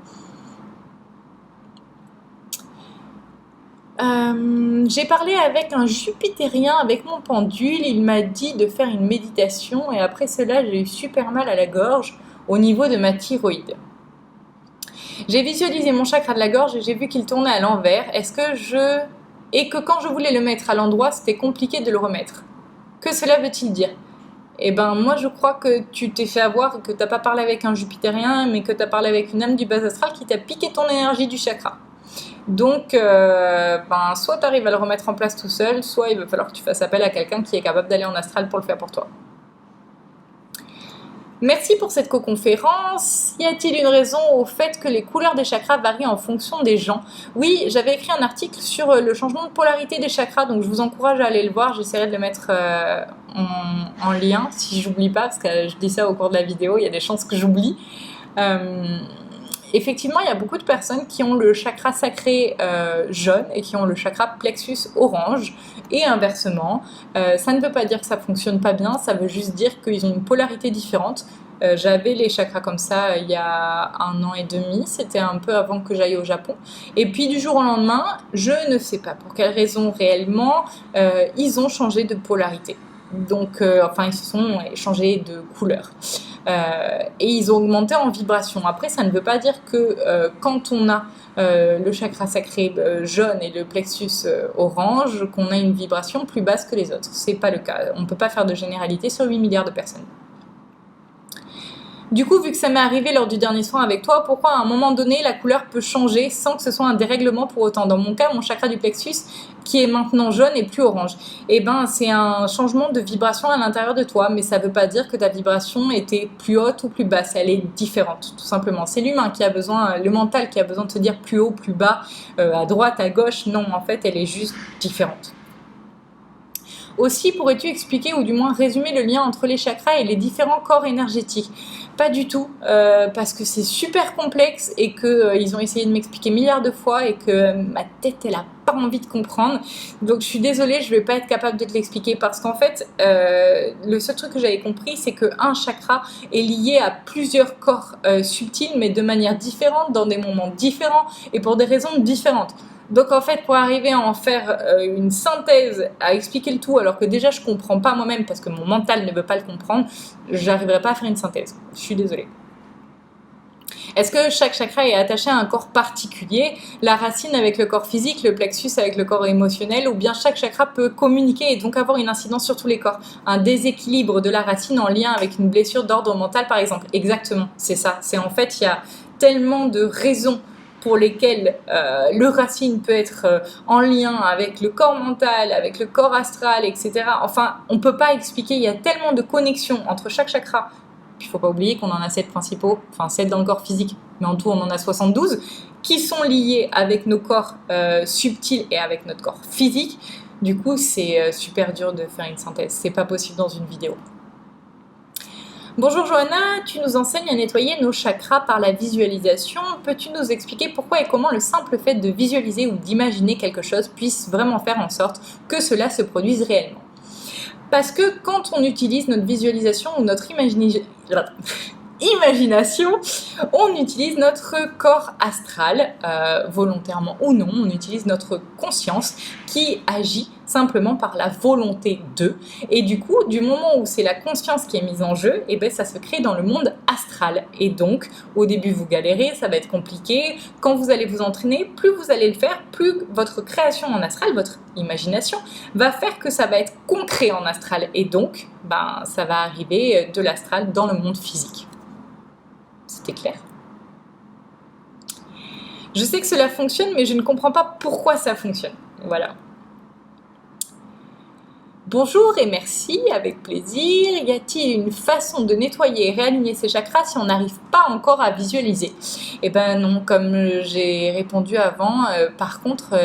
J'ai parlé avec un jupitérien avec mon pendule, il m'a dit de faire une méditation et après cela j'ai eu super mal à la gorge au niveau de ma thyroïde. J'ai visualisé mon chakra de la gorge et j'ai vu qu'il tournait à l'envers. Et que quand je voulais le mettre à l'endroit, c'était compliqué de le remettre. Que cela veut-il dire ? Eh ben, moi, je crois que tu t'es fait avoir, que tu n'as pas parlé avec un jupitérien, mais que tu as parlé avec une âme du bas astral qui t'a piqué ton énergie du chakra. Donc, soit tu arrives à le remettre en place tout seul, soit il va falloir que tu fasses appel à quelqu'un qui est capable d'aller en astral pour le faire pour toi. Merci pour cette co-conférence. Y a-t-il une raison au fait que les couleurs des chakras varient en fonction des gens ? Oui, j'avais écrit un article sur le changement de polarité des chakras, donc je vous encourage à aller le voir. J'essaierai de le mettre en lien, si j'oublie pas, parce que je dis ça au cours de la vidéo, il y a des chances que j'oublie. Effectivement, il y a beaucoup de personnes qui ont le chakra sacré jaune et qui ont le chakra plexus orange, et inversement. Ça ne veut pas dire que ça fonctionne pas bien, ça veut juste dire qu'ils ont une polarité différente. J'avais les chakras comme ça il y a 1 an et demi, c'était un peu avant que j'aille au Japon. Et puis du jour au lendemain, je ne sais pas pour quelle raison réellement, ils ont changé de polarité. Donc, ils se sont changés de couleur. Et ils ont augmenté en vibration. Après, ça ne veut pas dire que quand on a le chakra sacré jaune et le plexus orange, qu'on a une vibration plus basse que les autres. C'est pas le cas. On ne peut pas faire de généralité sur 8 milliards de personnes. Du coup, vu que ça m'est arrivé lors du dernier soin avec toi, pourquoi à un moment donné la couleur peut changer sans que ce soit un dérèglement pour autant ? Dans mon cas, mon chakra du plexus, qui est maintenant jaune, est plus orange. C'est un changement de vibration à l'intérieur de toi, mais ça ne veut pas dire que ta vibration était plus haute ou plus basse. Elle est différente, tout simplement. C'est l'humain qui a besoin, le mental qui a besoin de te dire plus haut, plus bas, à droite, à gauche. Non, en fait, elle est juste différente. Aussi, pourrais-tu expliquer ou du moins résumer le lien entre les chakras et les différents corps énergétiques ? Pas du tout, parce que c'est super complexe et qu'ils ont essayé de m'expliquer milliards de fois et que ma tête, elle a pas envie de comprendre. Donc je suis désolée, je vais pas être capable de te l'expliquer parce qu'en fait, le seul truc que j'avais compris, c'est qu'un chakra est lié à plusieurs corps subtils, mais de manière différente, dans des moments différents et pour des raisons différentes. Donc en fait, pour arriver à en faire une synthèse, à expliquer le tout, alors que déjà je comprends pas moi-même parce que mon mental ne veut pas le comprendre, j'arriverai pas à faire une synthèse. Je suis désolée. Est-ce que chaque chakra est attaché à un corps particulier, la racine avec le corps physique, le plexus avec le corps émotionnel, ou bien chaque chakra peut communiquer et donc avoir une incidence sur tous les corps? Un déséquilibre de la racine en lien avec une blessure d'ordre mental par exemple. Exactement, c'est ça. C'est en fait, il y a tellement de raisons pour lesquelles le racine peut être en lien avec le corps mental, avec le corps astral, etc. Enfin, on ne peut pas expliquer, il y a tellement de connexions entre chaque chakra. Il ne faut pas oublier qu'on en a 7 principaux, enfin 7 dans le corps physique, mais en tout on en a 72, qui sont liés avec nos corps subtils et avec notre corps physique. Du coup, c'est super dur de faire une synthèse, c'est pas possible dans une vidéo. Bonjour Johanna, tu nous enseignes à nettoyer nos chakras par la visualisation. Peux-tu nous expliquer pourquoi et comment le simple fait de visualiser ou d'imaginer quelque chose puisse vraiment faire en sorte que cela se produise réellement? Parce que quand on utilise notre visualisation ou notre imagination, on utilise notre corps astral, volontairement ou non, on utilise notre conscience qui agit simplement par la volonté d'eux. Et du coup, du moment où c'est la conscience qui est mise en jeu, et ben ça se crée dans le monde astral. Et donc, au début, vous galérez, ça va être compliqué. Quand vous allez vous entraîner, plus vous allez le faire, plus votre création en astral, votre imagination, va faire que ça va être concret en astral. Et donc, ça va arriver de l'astral dans le monde physique. C'était clair? Je sais que cela fonctionne, mais je ne comprends pas pourquoi ça fonctionne. Voilà. Bonjour et merci, avec plaisir. Y a-t-il une façon de nettoyer et réaligner ces chakras si on n'arrive pas encore à visualiser? Eh ben non, comme j'ai répondu avant, par contre,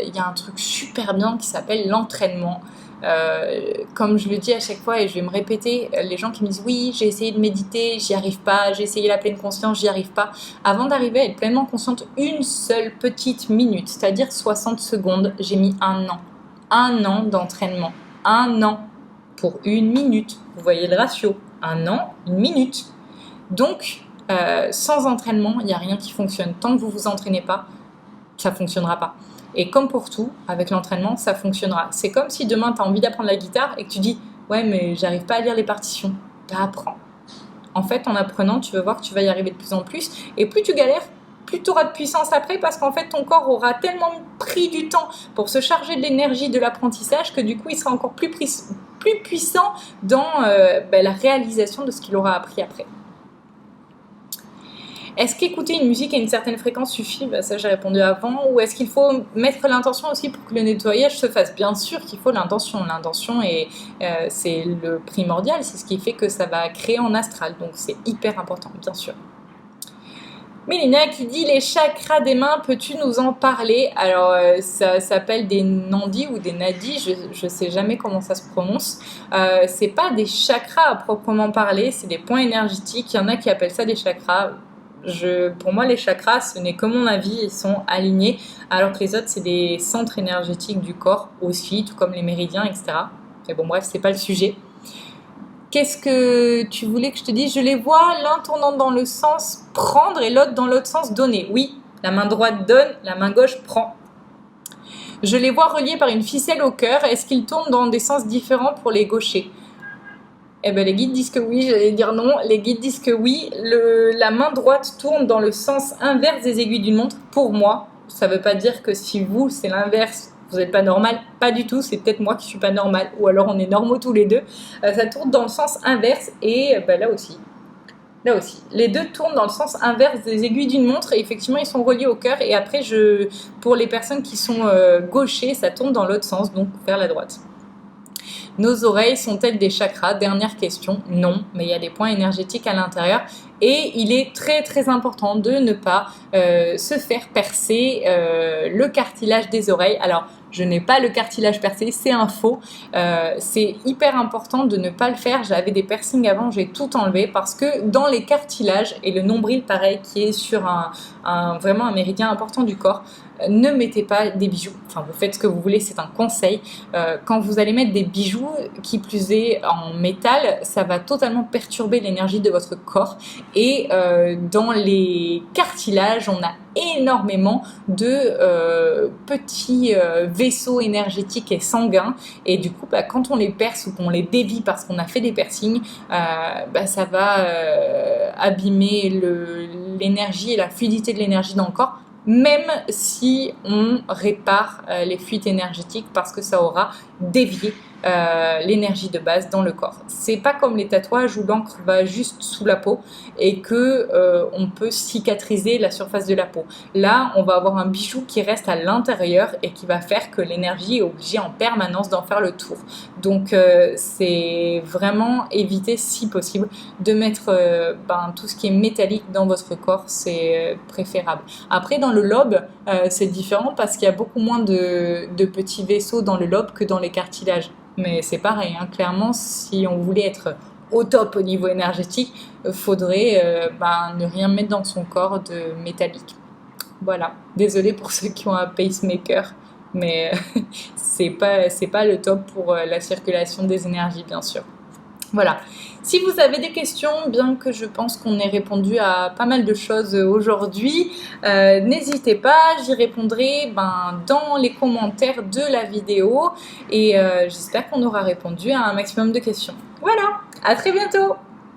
il y a un truc super bien qui s'appelle l'entraînement. Comme je le dis à chaque fois et je vais me répéter, les gens qui me disent oui, j'ai essayé de méditer, j'y arrive pas, j'ai essayé la pleine conscience, j'y arrive pas. Avant d'arriver à être pleinement consciente, une seule petite minute, c'est-à-dire 60 secondes, j'ai mis 1 an. 1 an d'entraînement. 1 an pour 1 minute. Vous voyez le ratio. 1 an, 1 minute. Donc, sans entraînement, il n'y a rien qui fonctionne. Tant que vous ne vous entraînez pas, ça ne fonctionnera pas. Et comme pour tout, avec l'entraînement, ça fonctionnera. C'est comme si demain, tu as envie d'apprendre la guitare et que tu dis « Ouais, mais j'arrive pas à lire les partitions. » Apprends. En fait, en apprenant, tu vas voir que tu vas y arriver de plus en plus. Et plus tu galères, plus tu auras de puissance après parce qu'en fait, ton corps aura tellement pris du temps pour se charger de l'énergie de l'apprentissage que du coup, il sera encore plus puissant dans la réalisation de ce qu'il aura appris après. Est-ce qu'écouter une musique à une certaine fréquence suffit? Ça, j'ai répondu avant. Ou est-ce qu'il faut mettre l'intention aussi pour que le nettoyage se fasse? Bien sûr qu'il faut l'intention. L'intention, c'est le primordial. C'est ce qui fait que ça va créer en astral. Donc, c'est hyper important, bien sûr. Mélina qui dit les chakras des mains, peux-tu nous en parler? Alors ça s'appelle des nandis ou des nadis, je sais jamais comment ça se prononce. C'est pas des chakras à proprement parler, c'est des points énergétiques. Il y en a qui appellent ça des chakras. Pour moi, les chakras, ce n'est que mon avis, ils sont alignés, alors que les autres, c'est des centres énergétiques du corps aussi, tout comme les méridiens, etc. Mais bon, bref, c'est pas le sujet. Qu'est-ce que tu voulais que je te dise? Je les vois, l'un tournant dans le sens prendre et l'autre dans l'autre sens donner. Oui, la main droite donne, la main gauche prend. Je les vois reliés par une ficelle au cœur. Est-ce qu'ils tournent dans des sens différents pour les gauchers? Eh bien, les guides disent que oui, j'allais dire non. Les guides disent que oui. La main droite tourne dans le sens inverse des aiguilles d'une montre. Pour moi, ça ne veut pas dire que si vous, c'est l'inverse, vous n'êtes pas normal, pas du tout, c'est peut-être moi qui ne suis pas normal, ou alors on est normaux tous les deux. Ça tourne dans le sens inverse et là aussi, les deux tournent dans le sens inverse des aiguilles d'une montre et effectivement ils sont reliés au cœur et après pour les personnes qui sont gauchers, ça tourne dans l'autre sens, donc vers la droite. Nos oreilles sont-elles des chakras? Dernière question, non, mais il y a des points énergétiques à l'intérieur et il est très très important de ne pas se faire percer le cartilage des oreilles. Alors, je n'ai pas le cartilage percé, c'est un faux. C'est hyper important de ne pas le faire. J'avais des piercings avant, j'ai tout enlevé parce que dans les cartilages et le nombril pareil qui est sur vraiment un méridien important du corps, ne mettez pas des bijoux. Enfin, vous faites ce que vous voulez, c'est un conseil. Quand vous allez mettre des bijoux, qui plus est en métal, ça va totalement perturber l'énergie de votre corps. Et dans les cartilages, on a énormément de petits vaisseaux énergétiques et sanguins, et du coup quand on les perce ou qu'on les dévie parce qu'on a fait des piercings, ça va abîmer l'énergie et la fluidité de l'énergie dans le corps, même si on répare les fuites énergétiques, parce que ça aura dévié l'énergie de base dans le corps. C'est pas comme les tatouages où l'encre va juste sous la peau et que on peut cicatriser la surface de la peau. Là, on va avoir un bijou qui reste à l'intérieur et qui va faire que l'énergie est obligée en permanence d'en faire le tour. Donc c'est vraiment éviter, si possible, de mettre tout ce qui est métallique dans votre corps, c'est préférable. Après, dans le lobe, c'est différent parce qu'il y a beaucoup moins de petits vaisseaux dans le lobe que dans les cartilages. Mais c'est pareil, hein, clairement, si on voulait être au top au niveau énergétique, faudrait ne rien mettre dans son corps de métallique. Voilà, désolée pour ceux qui ont un pacemaker, mais c'est pas le top pour la circulation des énergies, bien sûr. Voilà. Si vous avez des questions, bien que je pense qu'on ait répondu à pas mal de choses aujourd'hui, n'hésitez pas, j'y répondrai dans les commentaires de la vidéo, et j'espère qu'on aura répondu à un maximum de questions. Voilà, à très bientôt!